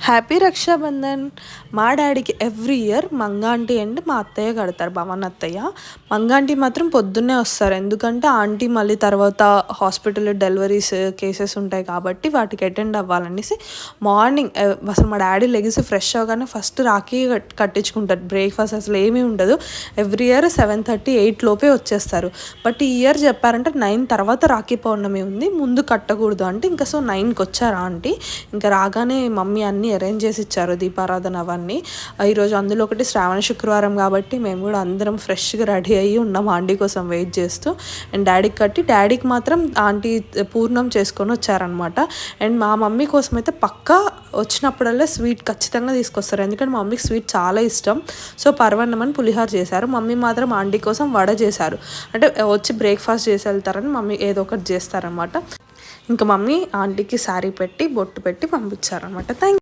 Happy Rakshabandhan. మా డాడీకి every year మంగాంటీ and మా అత్తయ్య కడతారు, భవన్ అత్తయ్య. మంగాంటీ మాత్రం పొద్దున్నే వస్తారు, ఎందుకంటే ఆంటీ మళ్ళీ తర్వాత హాస్పిటల్లో డెలివరీస్ కేసెస్ ఉంటాయి కాబట్టి వాటికి అటెండ్ అవ్వాలనేసి మార్నింగ్ అసలు మా డాడీ లెగిసి ఫ్రెష్ అవ్వగానే ఫస్ట్ రాఖీ కట్టించుకుంటారు. బ్రేక్ఫాస్ట్ అసలు ఏమీ ఉండదు. ఎవ్రీ ఇయర్ 7:30, 8 లోపే వచ్చేస్తారు. బట్ ఈ ఇయర్ చెప్పారంటే 9 తర్వాత రాఖీ పౌర్ణమి ఉంది, ముందు కట్టకూడదు అంటే ఇంకా సో 9కి వచ్చారు ఆంటీ. ఇంకా రాగానే మమ్మీ అన్నీ అరేంజ్ చేసి ఇచ్చారు, దీపారాధన అవన్నీ. ఈరోజు అందులో ఒకటి శ్రావణ శుక్రవారం కాబట్టి మేము కూడా అందరం ఫ్రెష్గా రెడీ అయ్యి ఉన్నాం ఆంటీ కోసం వెయిట్ చేస్తూ. అండ్ డాడీకి కట్టి, డాడీకి మాత్రం ఆంటీ పూర్ణం చేసుకొని వచ్చారనమాట. అండ్ మా మమ్మీ కోసం అయితే పక్కా వచ్చినప్పుడల్లా స్వీట్ ఖచ్చితంగా తీసుకొస్తారు, ఎందుకంటే మా మమ్మీకి స్వీట్ చాలా ఇష్టం. సో పరవన్నం అని పులిహోర చేశారు, మమ్మీ మాత్రం ఆంటీ కోసం వడ చేశారు. అంటే వచ్చి బ్రేక్ఫాస్ట్ చేసి వెళ్తారని మమ్మీ ఏదో ఒకటి చేస్తారనమాట. ఇంకా మమ్మీ ఆంటీకి శారీ పెట్టి బొట్టు పెట్టి పంపించారనమాట. థ్యాంక్